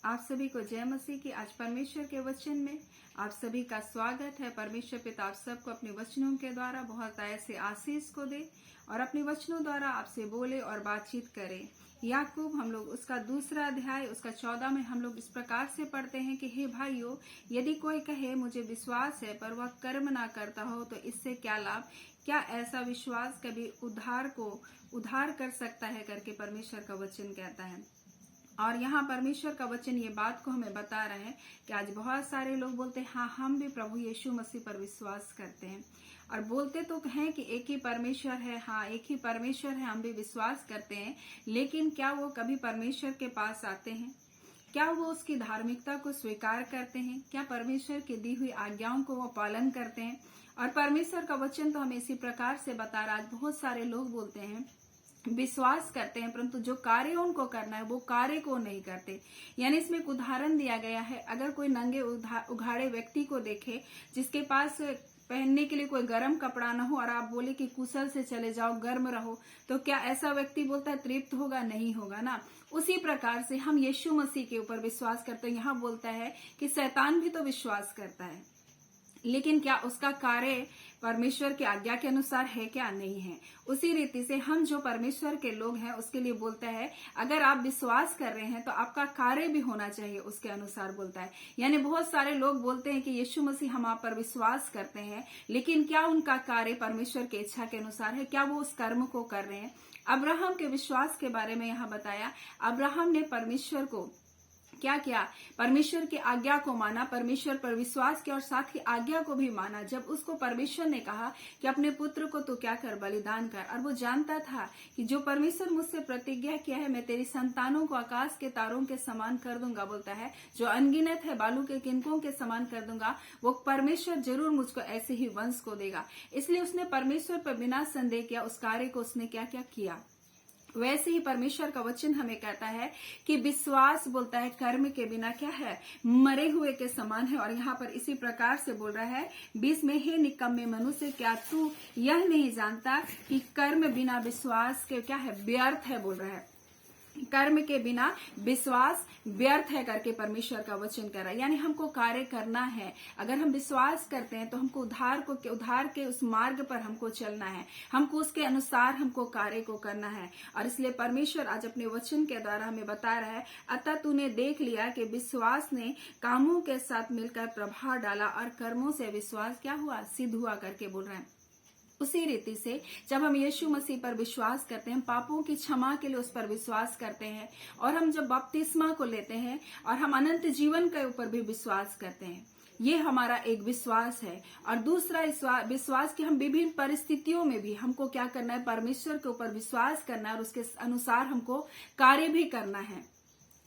आप सभी को जय मसीह की। आज परमेश्वर के वचन में आप सभी का स्वागत है। परमेश्वर पिता आप सबको अपने वचनों के द्वारा बहुत ऐसे आशीष को दे और अपने वचनों द्वारा आपसे बोले और बातचीत करे। याकूब हम लोग उसका दूसरा अध्याय उसका 14 में हम लोग इस प्रकार से पढ़ते हैं कि हे भाइयों, यदि कोई कहे मुझे विश्वास है पर वह कर्म ना करता हो तो इससे क्या लाभ? क्या ऐसा विश्वास कभी उद्धार कर सकता है करके परमेश्वर का वचन कहता है। और यहाँ परमेश्वर का वचन ये बात को हमें बता रहे हैं कि आज बहुत सारे लोग बोलते हैं हाँ हम भी प्रभु यीशु मसीह पर विश्वास करते हैं, और बोलते तो हैं कि एक ही परमेश्वर है, हाँ एक ही परमेश्वर है, हम भी विश्वास करते हैं, लेकिन क्या वो कभी परमेश्वर के पास आते हैं? क्या वो उसकी धार्मिकता को स्वीकार करते हैं? क्या परमेश्वर की दी हुई आज्ञाओं को वो पालन करते हैं? और परमेश्वर का वचन तो हमें इसी प्रकार से बता रहा है। आज बहुत सारे लोग बोलते हैं विश्वास करते हैं परंतु जो कार्य उनको करना है वो कार्य को नहीं करते। यानी इसमें एक उदाहरण दिया गया है, अगर कोई नंगे उघाड़े व्यक्ति को देखे जिसके पास पहनने के लिए कोई गर्म कपड़ा न हो और आप बोले कि कुशल से चले जाओ, गर्म रहो, तो क्या ऐसा व्यक्ति बोलता है तृप्त होगा? नहीं होगा ना। उसी प्रकार से हम यीशु मसीह के ऊपर विश्वास करते हैं। यहाँ बोलता है कि शैतान भी तो विश्वास करता है, लेकिन क्या उसका कार्य परमेश्वर की आज्ञा के अनुसार है क्या? नहीं है। उसी रीति से हम जो परमेश्वर के लोग हैं उसके लिए बोलता है अगर आप विश्वास कर रहे हैं तो आपका कार्य भी होना चाहिए उसके अनुसार बोलता है। यानी बहुत सारे लोग बोलते हैं कि यीशु मसीह हम आप पर विश्वास करते हैं, लेकिन क्या उनका कार्य परमेश्वर की इच्छा के अनुसार है? क्या वो उस कर्म को कर रहे हैं? अब्राहम के विश्वास के बारे में यहाँ बताया। अब्राहम ने परमेश्वर को क्या किया? परमेश्वर की आज्ञा को माना, परमेश्वर पर विश्वास किया और साथ ही आज्ञा को भी माना। जब उसको परमेश्वर ने कहा कि अपने पुत्र को तो क्या कर, बलिदान कर, और वो जानता था कि जो परमेश्वर मुझसे प्रतिज्ञा किया है मैं तेरी संतानों को आकाश के तारों के समान कर दूंगा, बोलता है जो अनगिनत है बालू के किनकों के समान कर दूंगा, वो परमेश्वर जरूर मुझको ऐसे ही वंश को देगा। इसलिए उसने परमेश्वर पर बिना संदेह किया उस कार्य को उसने क्या क्या किया। वैसे ही परमेश्वर का वचन हमें कहता है कि विश्वास बोलता है कर्म के बिना क्या है, मरे हुए के समान है। और यहाँ पर इसी प्रकार से बोल रहा है 20 में, हे निकम्मे मनुष्य, क्या तू यह नहीं जानता कि कर्म बिना विश्वास के क्या है, व्यर्थ है, बोल रहा है कर्म के बिना विश्वास व्यर्थ है करके परमेश्वर का वचन कर रहा है। यानी हमको कार्य करना है। अगर हम विश्वास करते हैं तो हमको उद्धार के उस मार्ग पर हमको चलना है, हमको उसके अनुसार हमको कार्य को करना है। और इसलिए परमेश्वर आज अपने वचन के द्वारा हमें बता रहा है, अतः तूने देख लिया कि विश्वास ने कामों के साथ मिलकर प्रभाव डाला और कर्मों से विश्वास क्या हुआ, सिद्ध हुआ करके बोल रहे हैं। उसी रीति से जब हम यीशु मसीह पर विश्वास करते हैं, पापों की क्षमा के लिए उस पर विश्वास करते हैं, और हम जब बपतिस्मा को लेते हैं और हम अनंत जीवन के ऊपर भी विश्वास करते हैं, ये हमारा एक विश्वास है। और दूसरा विश्वास कि हम विभिन्न परिस्थितियों में भी हमको क्या करना है, परमेश्वर के ऊपर विश्वास करना है और उसके अनुसार हमको कार्य भी करना है।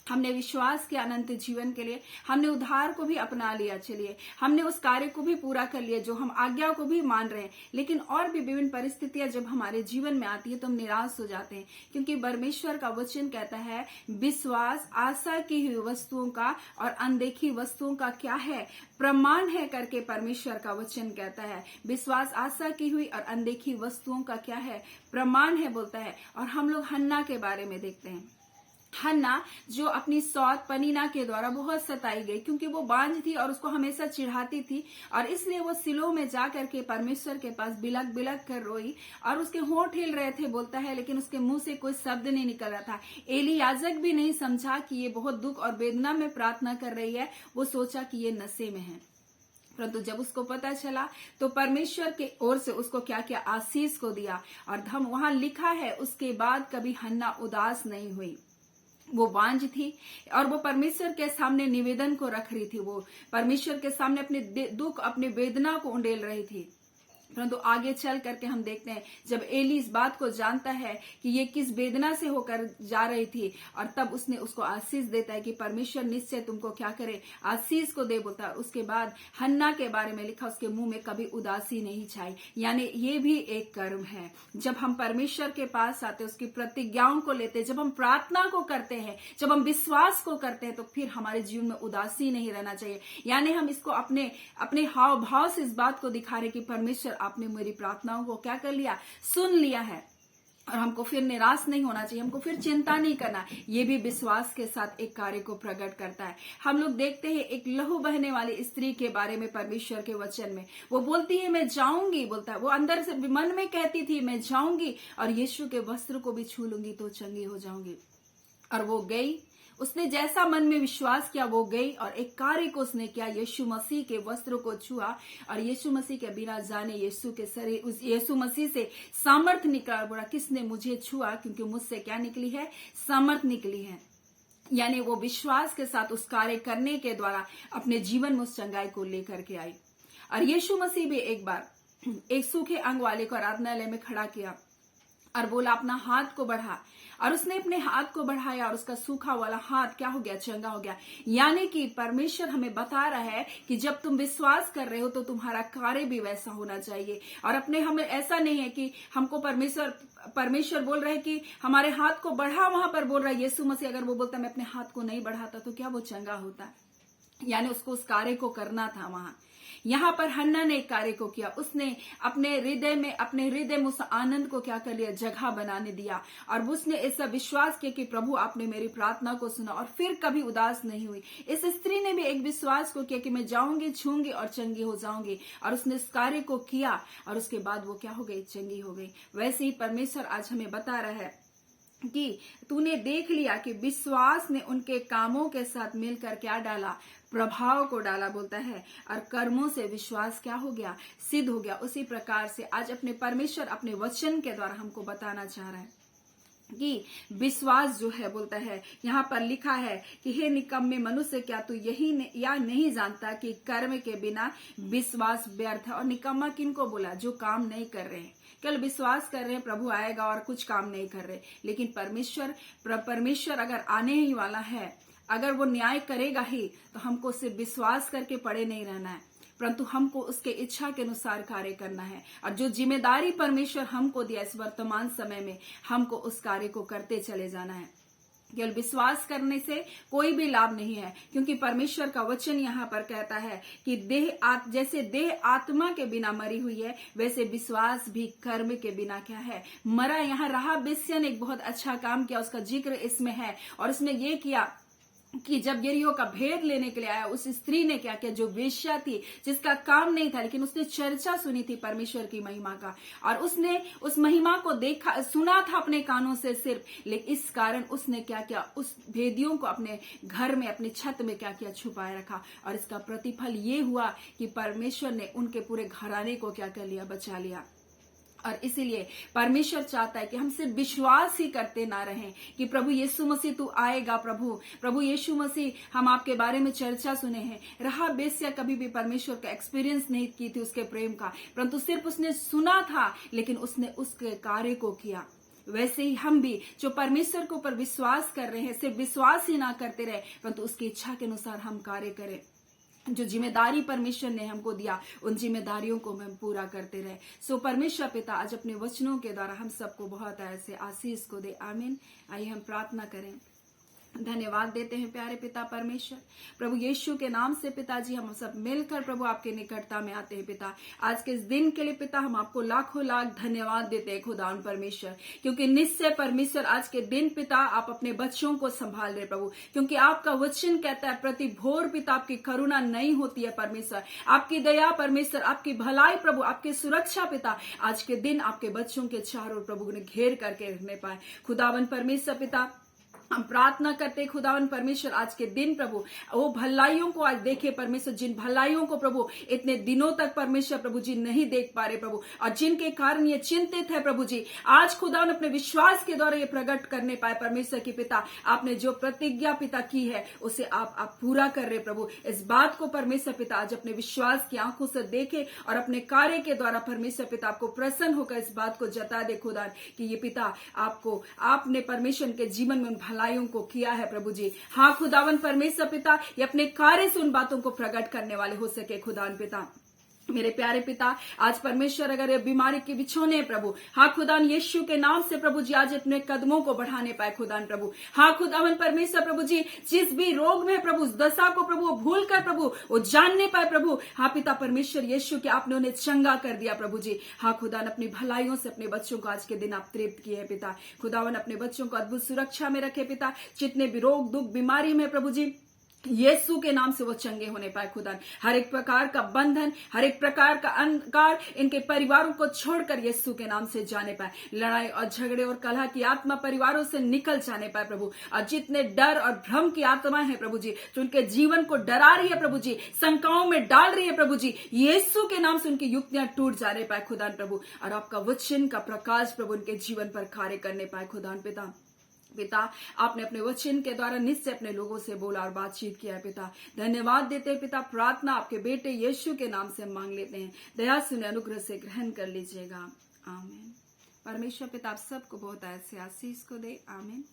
हमने विश्वास किया अनंत जीवन के लिए, हमने उद्धार को भी अपना लिया, चलिए हमने उस कार्य को भी पूरा कर लिया जो हम आज्ञा को भी मान रहे हैं, लेकिन और भी विभिन्न परिस्थितियां जब हमारे जीवन में आती है तो हम निराश हो जाते हैं, क्योंकि परमेश्वर का वचन कहता है विश्वास आशा की हुई वस्तुओं का और अनदेखी वस्तुओं का क्या है, प्रमाण है करके परमेश्वर का वचन कहता है। विश्वास आशा की हुई और अनदेखी वस्तुओं का क्या है, प्रमाण है बोलता है। और हम लोग हन्ना के बारे में देखते हैं, हन्ना जो अपनी सौत पनीना के द्वारा बहुत सताई गई, क्योंकि वो बांझ थी और उसको हमेशा चिढ़ाती थी, और इसलिए वो सिलो में जा करके परमेश्वर के पास बिलक बिलक कर रोई और उसके होंठ हिल रहे थे बोलता है, लेकिन उसके मुंह से कोई शब्द नहीं निकल रहा था। एली याजक भी नहीं समझा कि ये बहुत दुख और वेदना में प्रार्थना कर रही है, वो सोचा कि ये नशे में है। परंतु जब उसको पता चला तो परमेश्वर के ओर से उसको क्या क्या आशीष को दिया। और हम वहां लिखा है उसके बाद कभी हन्ना उदास नहीं हुई। वो बांझ थी और वो परमेश्वर के सामने निवेदन को रख रही थी, वो परमेश्वर के सामने अपने दुख अपने वेदना को उंडेल रही थी। परंतु आगे चल करके हम देखते हैं जब एली इस बात को जानता है कि ये किस वेदना से होकर जा रही थी, और तब उसने उसको आशीष देता है कि परमेश्वर निश्चय तुमको क्या करे, आशीष को दे बोलता है। उसके बाद हन्ना के बारे में लिखा उसके मुंह में कभी उदासी नहीं छाई। यानी ये भी एक कर्म है। जब हम परमेश्वर के पास आते, उसकी प्रतिज्ञाओं को लेते, जब हम प्रार्थना को करते हैं, जब हम विश्वास को करते हैं, तो फिर हमारे जीवन में उदासी नहीं रहना चाहिए। यानी हम इसको अपने हाव भाव से इस बात को दिखा रहे कि परमेश्वर आपने मेरी प्रार्थनाओं को क्या कर लिया, सुन लिया है। और हमको फिर निराश नहीं होना चाहिए, हमको फिर चिंता नहीं करना। ये भी विश्वास के साथ एक कार्य को प्रकट करता है। हम लोग देखते हैं एक लहू बहने वाली स्त्री के बारे में परमेश्वर के वचन में, वो बोलती है मैं जाऊंगी, बोलता है वो अंदर से मन में कहती थी मैं जाऊंगी और यीशु के वस्त्र को भी छू लूंगी तो चंगी हो जाऊंगी। और वो गई, उसने जैसा मन में विश्वास किया वो गई और एक कार्य को उसने किया, यीशु मसीह के वस्त्र को छुआ और यीशु मसीह के बिना जाने यीशु के शरीर, उस यीशु मसीह से सामर्थ निकला। बोला किसने मुझे छुआ, क्योंकि मुझसे क्या निकली है, सामर्थ निकली है। यानी वो विश्वास के साथ उस कार्य करने के द्वारा अपने जीवन में उस चंगाई को लेकर के आई। और यीशु मसीह भी एक बार एक सूखे अंग वाले को आराधनालय में खड़ा किया और बोला अपना हाथ को बढ़ा, और उसने अपने हाथ को बढ़ाया और उसका सूखा वाला हाथ क्या हो गया, चंगा हो गया। यानी कि परमेश्वर हमें बता रहा है कि जब तुम विश्वास कर रहे हो तो तुम्हारा कार्य भी वैसा होना चाहिए। और अपने हमें ऐसा नहीं है कि हमको परमेश्वर बोल रहे हैं कि हमारे हाथ को बढ़ा, वहां पर बोल रहा है यीशु मसीह अगर वो बोलता मैं अपने हाथ को नहीं बढ़ाता तो क्या वो चंगा होता है? यानी उसको उस कार्य को करना था वहां। यहाँ पर हन्ना ने एक कार्य को किया, उसने अपने हृदय में उस आनंद को क्या कर लिया, जगह बनाने दिया। और उसने ऐसा विश्वास किया कि प्रभु आपने मेरी प्रार्थना को सुना और फिर कभी उदास नहीं हुई। इस स्त्री ने भी एक विश्वास को किया कि मैं जाऊंगी, छूंगी और चंगी हो जाऊंगी, और उसने इस कार्य को किया और उसके बाद वो क्या हो गई, चंगी हो गई। वैसे ही परमेश्वर आज हमें बता रहा है कि तूने देख लिया कि विश्वास ने उनके कामों के साथ मिलकर क्या डाला, प्रभाव को डाला, बोलता है, और कर्मों से विश्वास क्या हो गया, सिद्ध हो गया। उसी प्रकार से आज अपने परमेश्वर अपने वचन के द्वारा हमको बताना चाह रहा है कि विश्वास जो है, बोलता है यहाँ पर लिखा है कि हे निकम्मे मनुष्य, क्या तू या नहीं जानता कि कर्म के बिना विश्वास व्यर्थ है। और निकम्मा किनको बोला, जो काम नहीं कर रहे हैं, केवल विश्वास कर रहे हैं प्रभु आएगा और कुछ काम नहीं कर रहे। लेकिन परमेश्वर अगर आने ही वाला है, अगर वो न्याय करेगा ही, तो हमको सिर्फ विश्वास करके पड़े नहीं रहना है, परंतु हमको उसके इच्छा के अनुसार कार्य करना है। और जो जिम्मेदारी परमेश्वर हमको दिया इस वर्तमान समय में, हमको उस कार्य को करते चले जाना है। केवल विश्वास करने से कोई भी लाभ नहीं है, क्योंकि परमेश्वर का वचन यहाँ पर कहता है कि जैसे देह आत्मा के बिना मरी हुई है, वैसे विश्वास भी कर्म के बिना क्या है, मरा। यहाँ राहाब वेश्या ने एक बहुत अच्छा काम किया, उसका जिक्र इसमें है। और इसमें यह किया कि जब यरीहो का भेद लेने के लिए आया, उस स्त्री ने क्या किया, जो वेश्या थी, जिसका काम नहीं था, लेकिन उसने चर्चा सुनी थी परमेश्वर की महिमा का, और उसने उस महिमा को देखा, सुना था अपने कानों से सिर्फ, लेकिन इस कारण उसने क्या किया, उस भेदियों को अपने घर में, अपनी छत में क्या किया, छुपाए रखा। और इसका प्रतिफल ये हुआ कि परमेश्वर ने उनके पूरे घराने को क्या कर लिया, बचा लिया। और इसीलिए परमेश्वर चाहता है कि हम सिर्फ विश्वास ही करते ना रहें कि प्रभु यीशु मसीह तू आएगा, प्रभु यीशु मसीह, हम आपके बारे में चर्चा सुने हैं। राहाब वेश्या कभी भी परमेश्वर का एक्सपीरियंस नहीं की थी उसके प्रेम का, परंतु सिर्फ उसने सुना था, लेकिन उसने उसके कार्य को किया। वैसे ही हम भी जो परमेश्वर के ऊपर विश्वास कर रहे हैं, सिर्फ विश्वास ही ना करते रहे, परंतु उसकी इच्छा के अनुसार हम कार्य करें। जो जिम्मेदारी परमेश्वर ने हमको दिया, उन जिम्मेदारियों को हम पूरा करते रहे। सो परमेश्वर पिता आज अपने वचनों के द्वारा हम सबको बहुत ऐसे आशीष को दे। आमीन। आइए हम प्रार्थना करें। धन्यवाद देते हैं प्यारे पिता परमेश्वर, प्रभु यीशु के नाम से पिताजी हम सब मिलकर प्रभु आपके निकटता में आते हैं पिता। आज के इस दिन के लिए पिता हम आपको लाखों लाख धन्यवाद देते हैं खुदावन परमेश्वर, क्योंकि निश्चय परमेश्वर आज के दिन पिता आप अपने बच्चों को संभाल रहे प्रभु, क्योंकि आपका वचन कहता है प्रति भोर पिता आपकी करुणा नहीं होती है परमेश्वर, आपकी दया परमेश्वर, आपकी भलाई प्रभु, आपकी सुरक्षा पिता आज के दिन आपके बच्चों के चारों ओर प्रभु ने घेर करके रखने पाए। खुदावन परमेश्वर पिता हम प्रार्थना करते खुदावन परमेश्वर आज के दिन प्रभु वो भलाइयों को आज देखे परमेश्वर, जिन भलाइयों को प्रभु इतने दिनों तक परमेश्वर प्रभु जी नहीं देख पा रहे प्रभु, और जिनके कारण ये चिंतित है प्रभु जी, आज खुदावन अपने विश्वास के द्वारा ये प्रकट करने पाए परमेश्वर की पिता, आपने जो प्रतिज्ञा पिता की है उसे आप पूरा कर रहे प्रभु। इस बात को परमेश्वर पिता आज अपने विश्वास की आंखों से देखे और अपने कार्य के द्वारा परमेश्वर पिता आपको प्रसन्न होकर इस बात को जता दे खुदा कि ये पिता आपने परमेश्वर के जीवन में भलाइयों को किया है प्रभु जी। हाँ खुदावन परमेश्वर पिता, ये अपने कार्य से उन बातों को प्रकट करने वाले हो सके खुदावन पिता। मेरे प्यारे पिता, आज परमेश्वर अगर ये बीमारी के बिछोने प्रभु, हाँ खुदान यीशु के नाम से प्रभु जी आज अपने कदमों को बढ़ाने पाए खुदान प्रभु। हाँ खुदावन परमेश्वर प्रभु जी जिस भी रोग में प्रभु उस दशा को प्रभु वो भूल कर प्रभु वो जानने पाए प्रभु। हाँ पिता परमेश्वर यीशु के आपने उन्हें चंगा कर दिया प्रभु जी। हाँ खुदान अपनी भलाइयों से अपने बच्चों को आज के दिन आप तृप्त किए पिता। खुदावन अपने बच्चों को अद्भुत सुरक्षा में रखे पिता। जितने भी रोग दुख बीमारी में प्रभु जी यीशु के नाम से वो चंगे होने पाए खुदा। हर एक प्रकार का बंधन, हर एक प्रकार का अंधकार इनके परिवारों को छोड़कर यीशु के नाम से जाने पाए। लड़ाई और झगड़े और कलह की आत्मा परिवारों से निकल जाने पाए प्रभु। और जितने डर और भ्रम की आत्माएं हैं प्रभु जी जो उनके जीवन को डरा रही है प्रभु जी, शंकाओं में डाल रही है प्रभु जी, यीशु के नाम से उनकी युक्तियां टूट जाने पाए खुदा प्रभु। और आपका वचन का प्रकाश प्रभु उनके जीवन पर कार्य करने पाए खुदा पिता। आपने अपने वचन के द्वारा निश्चय अपने लोगों से बोला और बातचीत किया है पिता। धन्यवाद देते हैं पिता। प्रार्थना आपके बेटे यीशु के नाम से मांग लेते हैं। दया सुने अनुग्रह से ग्रहण कर लीजिएगा। आमीन। परमेश्वर पिता आप सबको बहुत ऐसे आशीष को दे। आमीन।